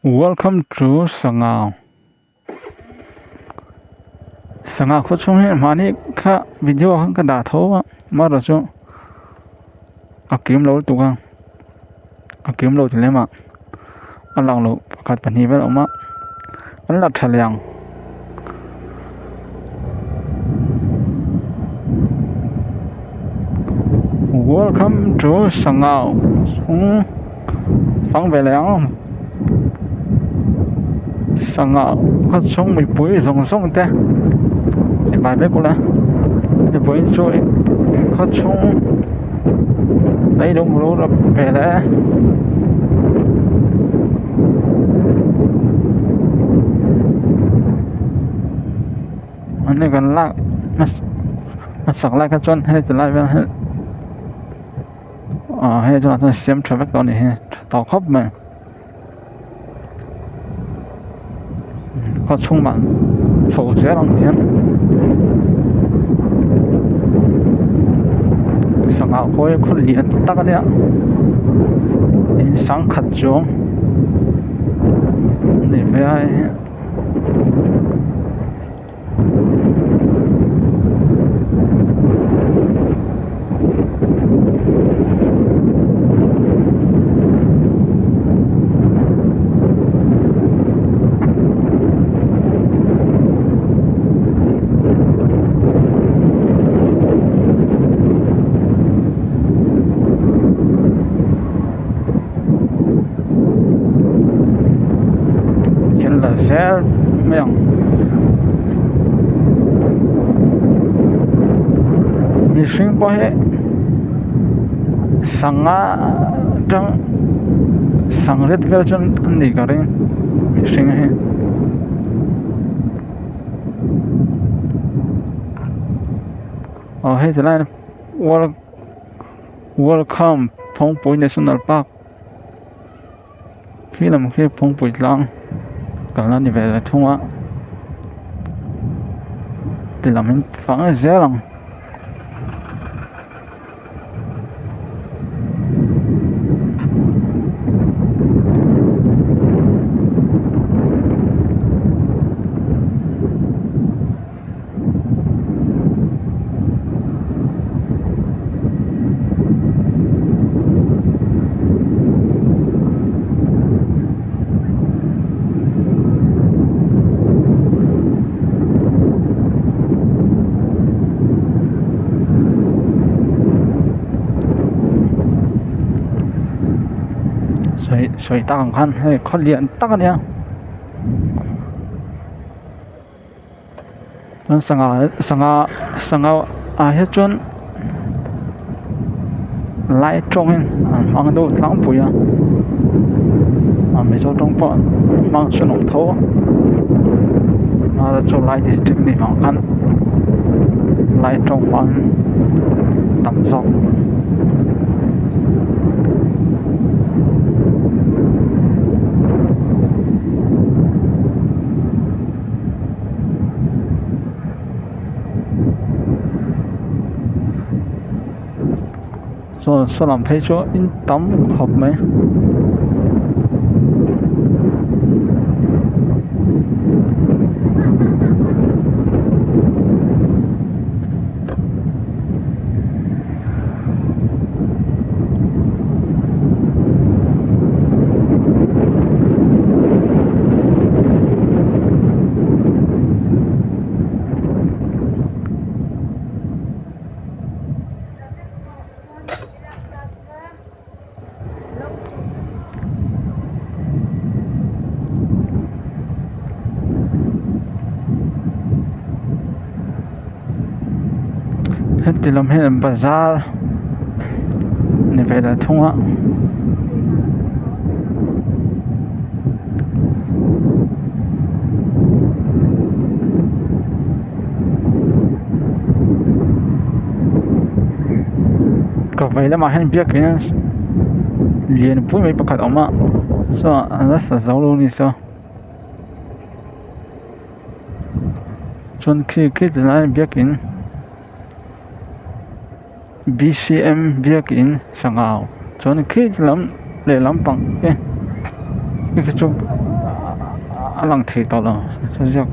Welcome to Sangao. Sangao ko chung he mani kha video han ka da tho ma ra chu akim lo tu gang akim lo le ma alang lo khat pani ba ma an la thaliang Welcome to Sangao. Phang về liang Sangao có chung mi pui rong rong te thì bài bé cũng là thì với chơi có chung lấy đông lúa rồi về lẽ anh này gần lại mà sẵn lại cái chân hay từ lại về hết hay cho nó xem traffic đó này tàu khóc mà có chung bạn thầu dễ lòng tiền sang ảo khối khối liền tắc cái đấy in sáng khát chung để về ai sẽ miệng mình sinh bao hết sang á trong sang rất veel chân anh đi cái đấy mình sinh hết hết rồi này welcome Phong Bối National Park khi làm khi Phong Bối Lang cả là đi về thông á thì làm mình phẳng dễ lắm soi tăng khăn hay khó liền tắc nhá nó sang hết chốn lại trong hen mang đồ lãng phí mấy số trong bọn mang cho nông thổ là cho lại district này mang khăn lại trong mang tầm rộng so làm thấy chỗ in tấm hộp mấy hết thì làm hết bazaar này về là thông á có vậy là mà hết biết cái liền phút mấy bậc hạt ống ạ so rất là giàu luôn đi so chọn khi lại biết cái BCM việc in Sangao chọn khi làm để làm bằng cái chỗ lang thei to lo sajak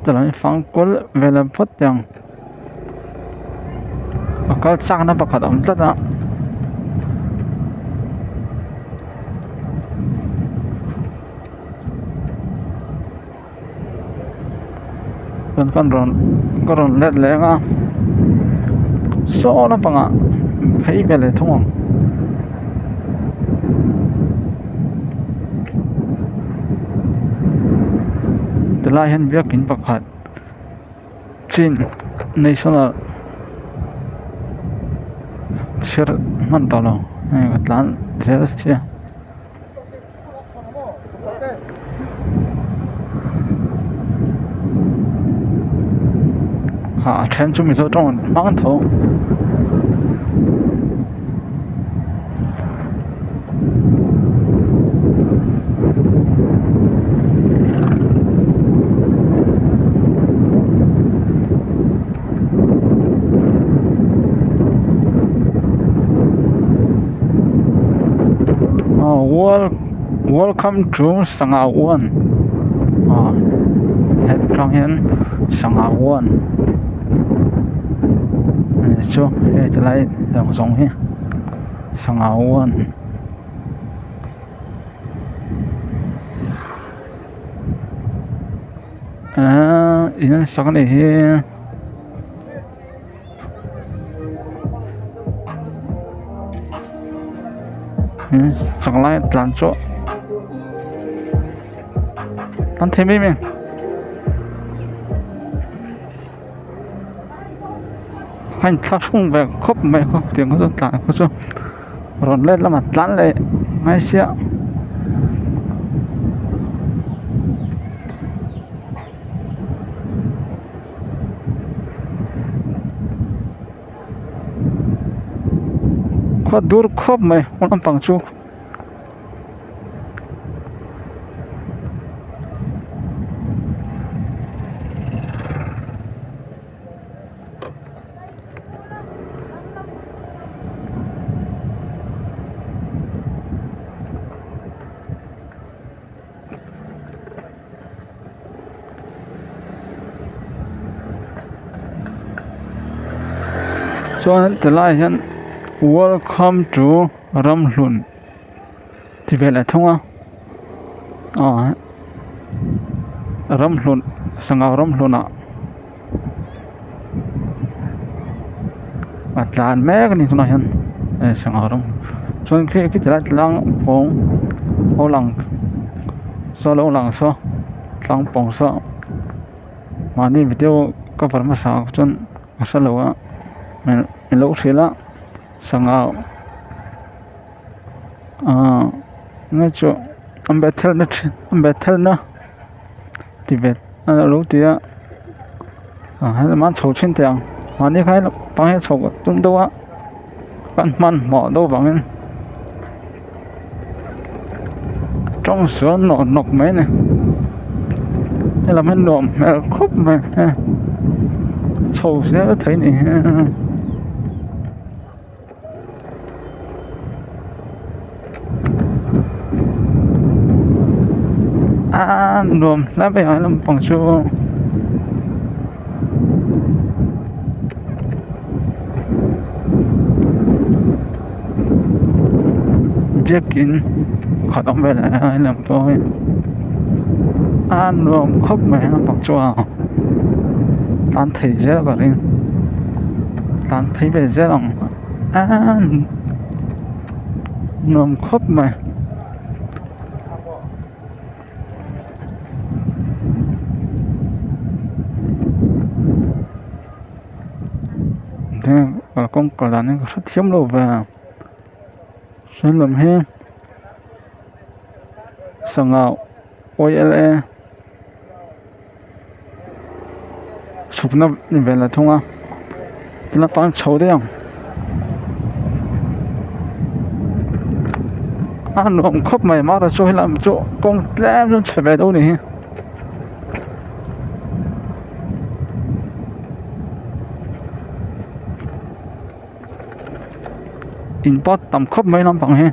talai phang kul vela phot yang akal chak na pakhat om tlata con ron let lenga so na panga phei bele thong tilai han biakin pakhat chin national thir man to lo tlan thir chia chen chu mi so trong mang thấu welcome to Sangawan hết trong hiện Sangawan cho hết lại dòng dòng hết Sangawan ini sekarang ini sekarang lại làm cho ăn thêm mình anh thắp xuống về khóc mày không tiếng có rất là có số rồi lên là mặt lăn lại ngay xíu có dur khóc mày không làm bằng chú cho từ lại hiện welcome to Ramhlun thì về lại thông Ramhlun sang Ramhlun à tàn mẹ cái này thôi hiện sang Ram cho nên khi cái lại lang phong ô lang so lâu lang so lang phong so mà đi video có phần mà sao cho sao lâu á mình lúc xí là sang ngay chỗ anh bé thel nữa thì về lúc thì hay là mang chầu trên tường mà đi khai là bằng hết chầu chúng đâu á bạn man mỏ đâu bằng nên trong sữa nọc mấy này hay là mình nộm khúc mà chầu sẽ thấy này nộm lá bây giờ làm bằng số biết kín khỏi đóng về lại làm tôi nộm khóc mẹ bằng số tan thấy dễ vào đi tan thấy về dễ lòng nộm khóc mẹ và con cờ đàn này rất thiếu lâu và sẽ làm hết sang ngạo OLE sụp nó về là thông à nó bán xấu đấy không nó không khóc mày mà ra cho làm chỗ con lém nó trở về đâu này import tầm khóc mấy năm bằng he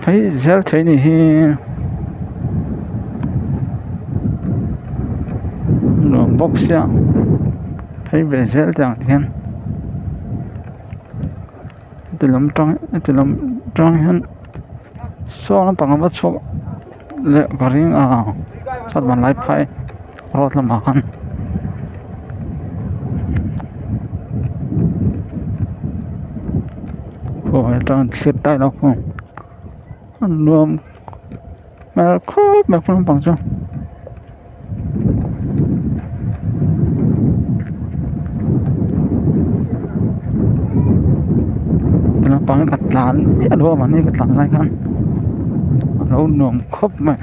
thấy zel thấy này nó box ya thấy về zel chẳng thiên từ làm trong hơn so nó bằng vật số lệ cái riêng sát bàn lái phải rót làm makan rồi trong thiết tay nó không luôn mà khóc mà không bằng cho nó bằng cái lán biết đâu mà này cái lán này kan nó nôm khóc mà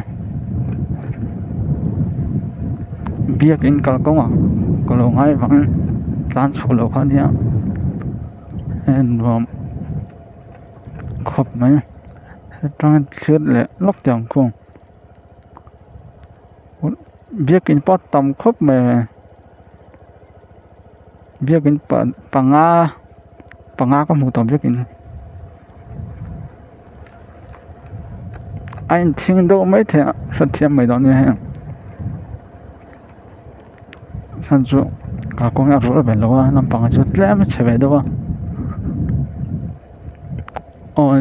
bia cái cái công lo ngay bằng lán solo kan ya nôm khóc mà trong thiết lệ lóc chẳng không bia cái pot tầm khóc mà bia cái bằng có một tầm bia cái anh听到没听是听没到你还上周搞公园路边路能帮就这么吃饭的哇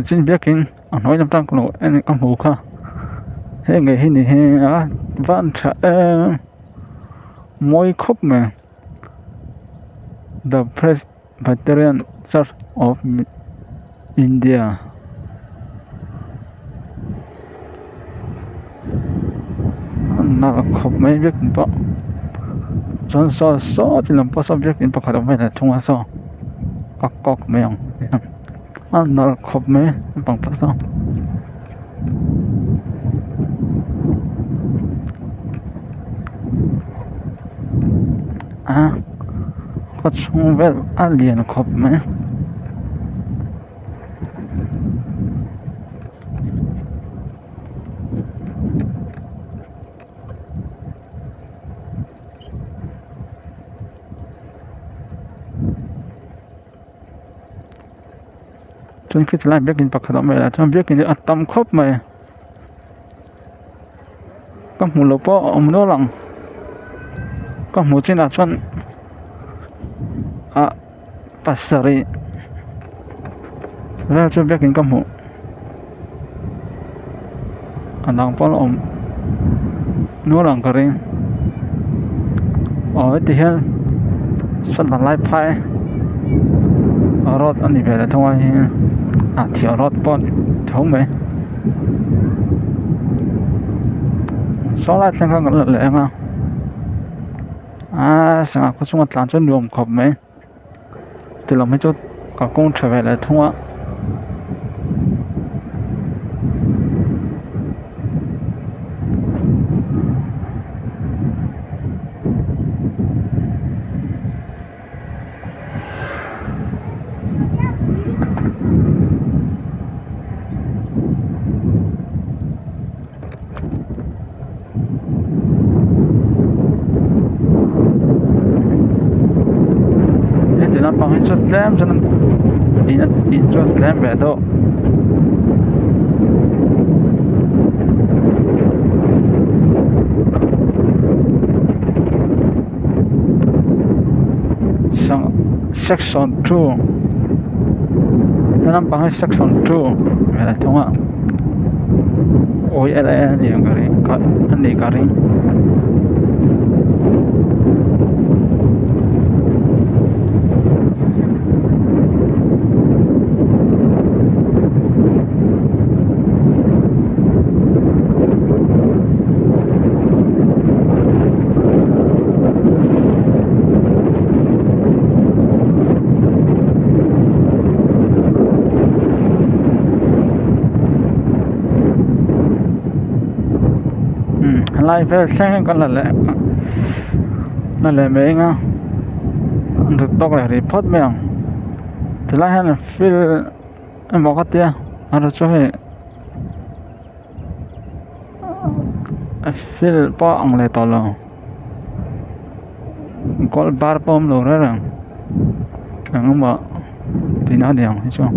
今别跟nói trong trang của anh ông hú kha thế ngày hôm nay văn trả mỗi khúc mà the Presbyterian Church of India nó khúc mấy việc bỏ cho so thì làm bao việc in bắt đầu phải là trong so các mấy ông nó khúc mấy bằng bao so có chung về liền khóc mấy chúng khi lại biết kinh bạc khởi động về là trong biết kinh tâm khóc mà có một lỗ po ông nó lòng có một trên là chân pasari ra cho biết kinh có một đang po ông nó lòng cái riêng ở thì hiện sân bàn lái phai rót anh đi về là thông ai thì rót po thống mấy số lại xem không có lệ không sáng có chung làm cho đường khop mấy từ lòng mấy chỗ có công trở về là thông á bằng chút lem cho nên in chút lem về đâu sang section 2 nên bằng section 2 về là thông ạ ôi là những cái có anh đi cái lại về sang con là lẽ mấy nga được tóc lại report mấy ông thì lại hay là feel em bảo cái tia anh cho hệ feel bao ông lại to lòng có bar bom rồi đó rằng không bảo thì nó đều hay chưa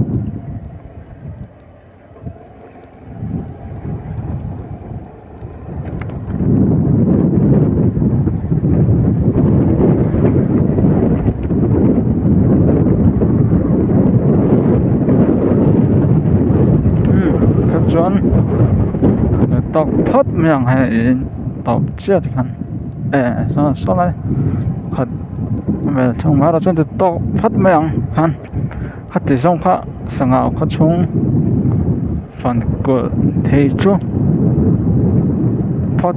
tóc phất miệng hay tóc chia thì khăn sau này khát về trong mà ra chân tóc phất miệng khăn khát thì xong khát sang áo khát chung phần của thầy chú phất